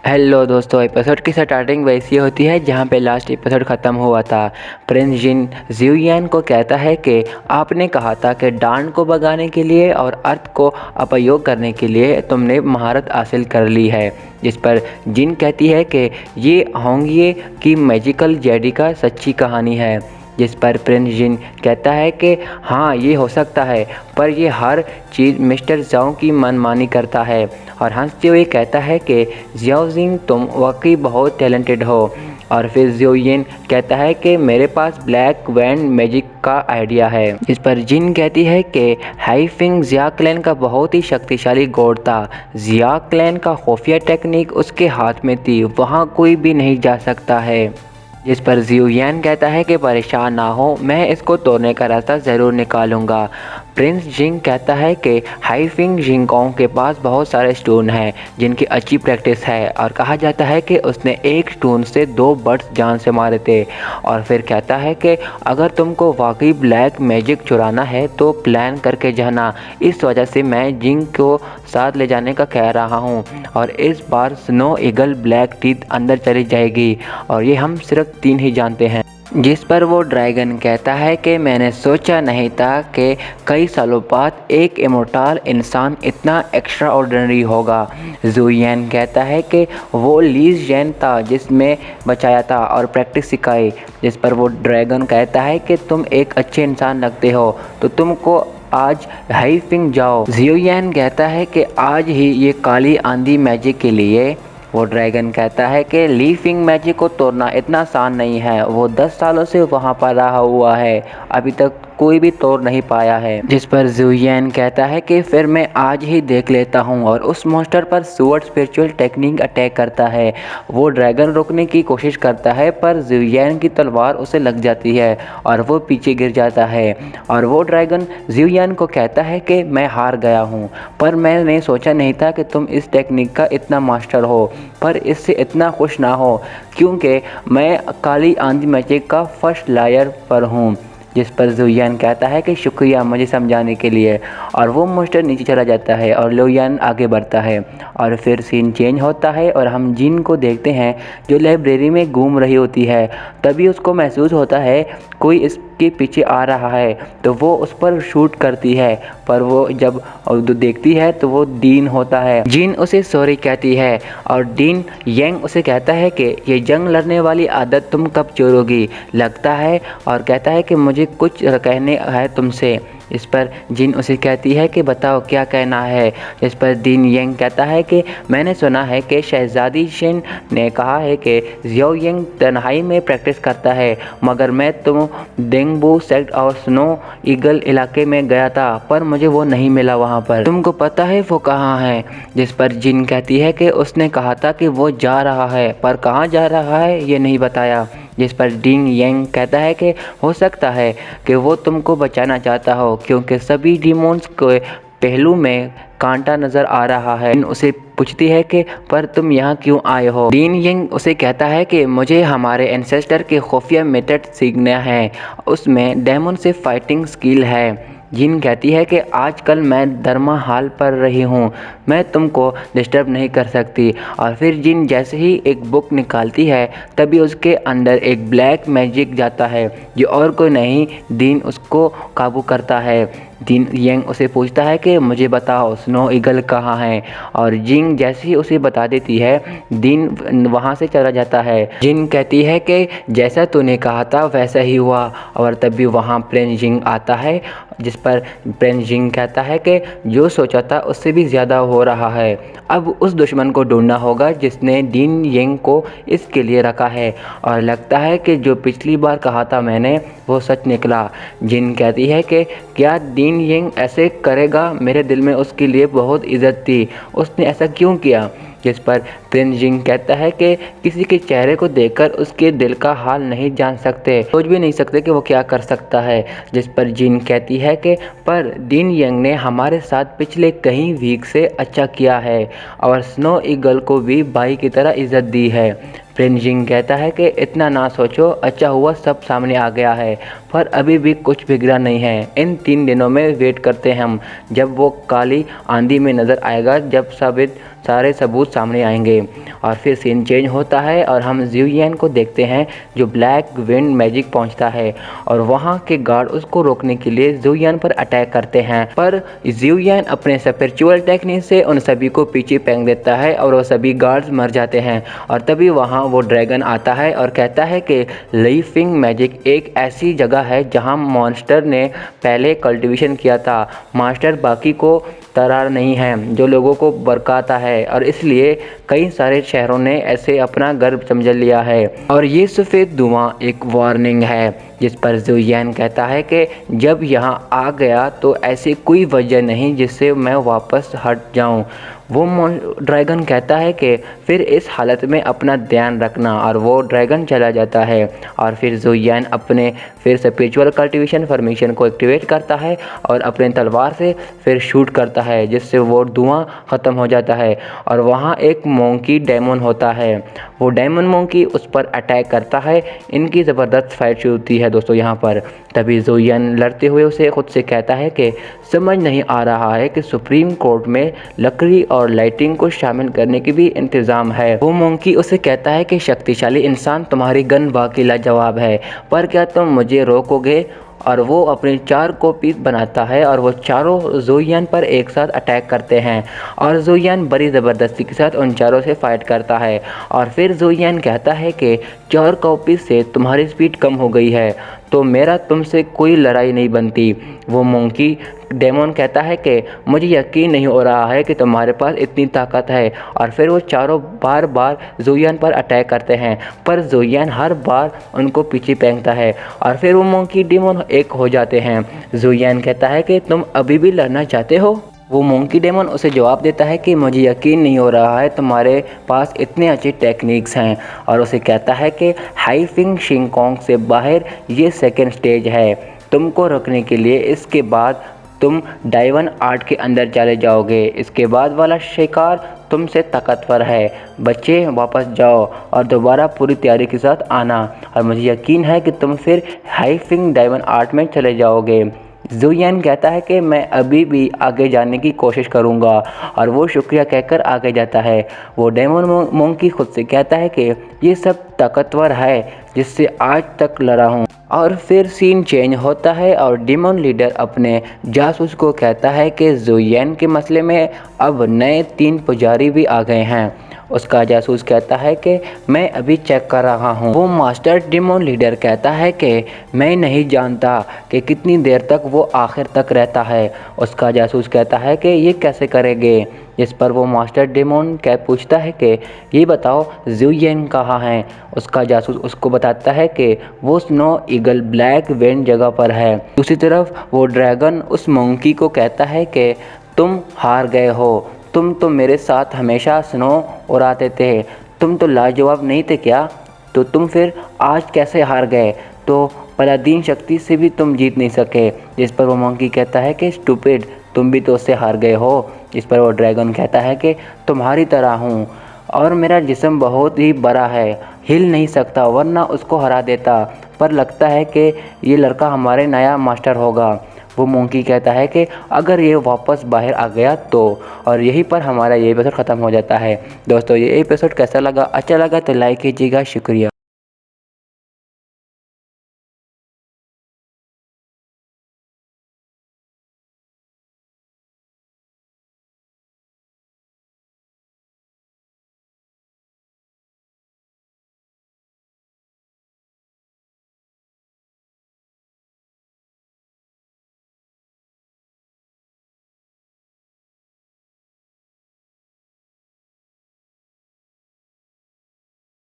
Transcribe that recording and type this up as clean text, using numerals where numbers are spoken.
Hello दोस्तों, episode की starting वैसी होती है जहां पे लास्ट एपिसोड ख़त्म हुआ था। प्रिंस जिन जियुयान को कहता है कि आपने कहा था कि डांड को भगाने के लिए और अर्थ को अपयोग करने के लिए तुमने महारत हासिल कर ली है। जिस पर जिन कहती है कि ये होंगिए की मैजिकल जेडी का सच्ची कहानी है। जिस पर प्रिंस जिन कहता है कि हाँ ये हो सकता है, पर ये हर चीज़ मिस्टर जाओ की मनमानी करता है और हंसते हुए कहता है कि जियाओजिंग तुम वाकई बहुत टैलेंटेड हो। और फिर जियोयिन कहता है कि मेरे पास ब्लैक वैंड मैजिक का आइडिया है। इस पर जिन कहती है कि हाईफिंग जिया क्लैन का बहुत ही शक्तिशाली गॉड था। जिया क्लैन का खुफिया टेक्निक उसके हाथ में थी, वहाँ कोई भी नहीं जा सकता है। जिस पर जियुयान कहता है कि परेशान ना हो, मैं इसको तोड़ने का रास्ता ज़रूर निकालूंगा। प्रिंस जिंग कहता है कि हाईफिंग जिंगकोंग के पास बहुत सारे स्टोन हैं जिनकी अच्छी प्रैक्टिस है और कहा जाता है कि उसने एक स्टोन से 2 बर्ड्स जान से मारे थे। और फिर कहता है कि अगर तुमको वाकई ब्लैक मैजिक चुराना है तो प्लान करके जाना। इस वजह से मैं जिंग को साथ ले जाने का कह रहा हूँ और इस बार स्नो ईगल ब्लैक टीथ अंदर चली जाएगी और ये हम सिर्फ 3 ही जानते हैं। जिस पर वो ड्रैगन कहता है कि मैंने सोचा नहीं था कि कई सालों बाद एक इमोर्टल इंसान इतना एक्स्ट्रा ऑर्डिनरी होगा। जुयन कहता है कि वो लीज जैन था जिसमें बचाया था और प्रैक्टिस सिखाई। जिस पर वो ड्रैगन कहता है कि तुम एक अच्छे इंसान लगते हो तो तुमको आज हाईफिंग जाओ। जियोयान कहता है कि आज ही ये काली आंधी मैजिक के लिए। वो ड्रैगन कहता है कि लीफिंग मैजिक को तोड़ना इतना आसान नहीं है, वो 10 सालों से वहाँ पर रहा हुआ है, अभी तक कोई भी तोड़ नहीं पाया है। जिस पर जुयन कहता है कि फिर मैं आज ही देख लेता हूँ और उस मॉन्स्टर पर सुअर्ड स्पिरिचुअल टेक्निक अटैक करता है। वो ड्रैगन रोकने की कोशिश करता है पर जुयन की तलवार उसे लग जाती है और वो पीछे गिर जाता है। और वो ड्रैगन जुयन को कहता है कि मैं हार गया हूँ, पर मैंने सोचा नहीं था कि तुम इस टेक्निक का इतना मास्टर हो, पर इससे इतना खुश ना हो क्योंकि मैं काली आंधी मैजिक का फर्स्ट लायर पर हूँ। जिस पर जुयन कहता है कि शुक्रिया मुझे समझाने के लिए और वो मोस्टर नीचे चला जाता है और लोयान आगे बढ़ता है। और फिर सीन चेंज होता है और हम जिन को देखते हैं जो लाइब्रेरी में घूम रही होती है। तभी उसको महसूस होता है कोई इसके पीछे आ रहा है तो वो उस पर शूट करती है, पर वो जब देखती है तो वो डीन होता है। जिन उसे सॉरी कहती है और डीन यंग उसे कहता है कि ये जंग लड़ने वाली आदत तुम कब छोड़ोगी लगता है, और कहता है कि मुझे कुछ कहने है तुमसे। इस पर जिन उसे कहती है कि बताओ क्या कहना है। इस पर डीन यंग कहता है कि मैंने सुना है कि शहजादी शिन ने कहा है कि जियो यंग तन्हाई में प्रैक्टिस करता है, मगर मैं तुम डेंगबू सेक्ट और स्नो ईगल इलाके में गया था पर मुझे वो नहीं मिला वहाँ पर, तुमको पता है वो कहाँ है। जिस पर जिन कहती है कि उसने कहा था कि वो जा रहा है पर कहाँ जा रहा है ये नहीं बताया। जिस पर डिंग यंग कहता है कि हो सकता है कि वो तुमको बचाना चाहता हो क्योंकि सभी डिमोन्स के पहलू में कांटा नज़र आ रहा है। उसे पूछती है कि पर तुम यहाँ क्यों आए हो। डीन यंग उसे कहता है कि मुझे हमारे एंसेस्टर के खुफिया मेथड सीखना है, उसमें डेमन से फाइटिंग स्किल है। जिन कहती है कि आजकल मैं धर्मा हाल पर रही हूँ, मैं तुमको डिस्टर्ब नहीं कर सकती। और फिर जिन जैसे ही एक बुक निकालती है तभी उसके अंदर एक ब्लैक मैजिक जाता है जो और कोई नहीं डीन उसको काबू करता है। डीन यंग उसे पूछता है कि मुझे बताओ स्नो ईगल कहाँ है, और जिंग जैसे ही उसे बता देती है डीन वहाँ से चला जाता है। जिन कहती है कि जैसा तूने कहा था वैसा ही हुआ, और तभी वहाँ प्रिंस जिंग आता है। जिस पर प्रिंस जिंग कहता है कि जो सोचा था उससे भी ज़्यादा हो रहा है, अब उस दुश्मन को ढूंढना होगा जिसने डीन यंग को इसके लिए रखा है, और लगता है कि जो पिछली बार कहा था मैंने वो सच निकला। जिन कहती है कि क्या डीन यंग ऐसे करेगा, मेरे दिल में उसके लिए बहुत इज्जत थी, उसने ऐसा क्यों किया। जिस पर प्रिंस जिंग कहता है कि किसी के चेहरे को देखकर उसके दिल का हाल नहीं जान सकते, सोच भी नहीं सकते कि वो क्या कर सकता है। जिस पर जिन कहती है कि पर डीन यंग ने हमारे साथ पिछले कई वीक से अच्छा किया है और स्नो ईगल को भी भाई की तरह इज्जत दी है। प्रिंस जिंग कहता है कि इतना ना सोचो, अच्छा हुआ सब सामने आ गया है, पर अभी भी कुछ बिगड़ा नहीं है। इन 3 दिनों में वेट करते हैं हम, जब वो काली आंधी में नज़र आएगा, जब साबित सारे सबूत सामने आएंगे। और फिर सीन चेंज होता है और हम ज़ियुयान को देखते हैं जो ब्लैक विंड मैजिक पहुंचता है और वहां के गार्ड उसको रोकने के लिए ज़ियुयान पर अटैक करते हैं, पर ज़ियुयान अपने स्पिरिचुअल टेक्निक से उन सभी को पीछे फेंक देता है और वो सभी गार्ड्स मर जाते हैं। और तभी वहां वो ड्रैगन आता है और कहता है कि लीफिंग मैजिक एक ऐसी जगह है जहां मॉन्स्टर ने पहले कल्टीवेशन किया था। मास्टर बाकी को तरह नहीं है जो लोगों को बरकाता है और इसलिए कई सारे शहरों ने ऐसे अपना घर समझ लिया है। और ये सफ़ेद धुआं एक वार्निंग है जिस पर ज़ियुयान कहता है कि जब यहाँ आ गया तो ऐसी कोई वजह नहीं जिससे मैं वापस हट जाऊँ। वो ड्रैगन कहता है कि फिर इस हालत में अपना ध्यान रखना, और वो ड्रैगन चला जाता है। और फिर ज़ियुयान अपने फिर स्पिरिचुअल कल्टीवेशन फॉर्मेशन को एक्टिवेट करता है और अपने तलवार से फिर शूट करता है जिससे वो धुआं ख़त्म हो जाता है। और वहाँ एक मोंकी डेमन होता है, वो डेमन मोंकी उस पर अटैक करता है। इनकी ज़बरदस्त फाइट शुरू होती है दोस्तों यहाँ पर। तभी ज़ियुयान लड़ते हुए उसे खुद से कहता है कि समझ नहीं आ रहा है कि सुप्रीम कोर्ट में लकड़ी और लाइटिंग को शामिल करने की भी इंतज़ाम है। वो मोंकी उसे कहता है कि शक्तिशाली इंसान तुम्हारी गन बाकी लाजवाब है, पर क्या तुम मुझे रोकोगे? और वो अपनी 4 कॉपीज बनाता है और वो चारों ज़ियुयान पर एक साथ अटैक करते हैं और ज़ियुयान बड़ी ज़बरदस्ती के साथ उन चारों से फाइट करता है। और फिर ज़ियुयान कहता है कि 4 कॉपीज से तुम्हारी स्पीड कम हो गई है तो मेरा तुमसे कोई लड़ाई नहीं बनती। वो मोंकी डेमन कहता है कि मुझे यकीन नहीं हो रहा है कि तुम्हारे पास इतनी ताकत है। और फिर वो चारों बार बार ज़ियुयान पर अटैक करते हैं पर ज़ियुयान हर बार उनको पीछे फेंकता है और फिर वो मोंकी डेमन एक हो जाते हैं। ज़ियुयान कहता है कि तुम अभी भी लड़ना चाहते हो? वो मोंकी डेमन उसे जवाब देता है कि मुझे यकीन नहीं हो रहा है तुम्हारे पास इतने अच्छे टेक्निक्स हैं, और उसे कहता है कि हाइफिंग शिंगकोंग से बाहर ये सेकंड स्टेज है तुमको रोकने के लिए। इसके बाद तुम डायवन आर्ट के अंदर चले जाओगे। इसके बाद वाला शिकार तुमसे ताकतवर है। बच्चे वापस जाओ और दोबारा पूरी तैयारी के साथ आना, और मुझे यकीन है कि तुम फिर हाइफिंग डायवन आर्ट में चले जाओगे। ज़ियुयान कहता है कि मैं अभी भी आगे जाने की कोशिश करूंगा, और वो शुक्रिया कहकर आगे जाता है। वो डेमन मोंकी खुद से कहता है कि ये सब ताकतवर है जिससे आज तक लड़ा हूँ। और फिर सीन चेंज होता है और डेमन लीडर अपने जासूस को कहता है कि ज़ियुयान के मसले में अब नए 3 पुजारी भी आ गए हैं। उसका जासूस कहता है कि मैं अभी चेक कर रहा हूँ। वो मास्टर डेमन लीडर कहता है कि मैं नहीं जानता कि कितनी देर तक वो आखिर तक रहता है। उसका जासूस कहता है कि ये कैसे करेंगे, जिस पर वो मास्टर डेमन पूछता है कि ये बताओ ज़ियुयान कहाँ है। उसका जासूस उसको बताता है कि वो स्नो ईगल ब्लैक विंड जगह पर है। दूसरी तरफ वो ड्रैगन उस मंकी को कहता है कि तुम हार गए हो, तुम तो मेरे साथ हमेशा स्नो उड़ाते थे, तुम तो लाजवाब नहीं थे क्या? तो तुम फिर आज कैसे हार गए? तो पलादीन शक्ति से भी तुम जीत नहीं सके। जिस पर वो मंकी कहता है कि स्टूपिड, तुम भी तो उससे हार गए हो। इस पर वो ड्रैगन कहता है कि तुम्हारी तरह हूँ और मेरा जिस्म बहुत ही बड़ा है, हिल नहीं सकता वरना उसको हरा देता, पर लगता है कि ये लड़का हमारे नया मास्टर होगा। वो मोंकी कहता है कि अगर ये वापस बाहर आ गया तो, और यहीं पर हमारा ये एपिसोड ख़त्म हो जाता है। दोस्तों ये एपिसोड कैसा लगा? अच्छा लगा तो लाइक कीजिएगा। शुक्रिया।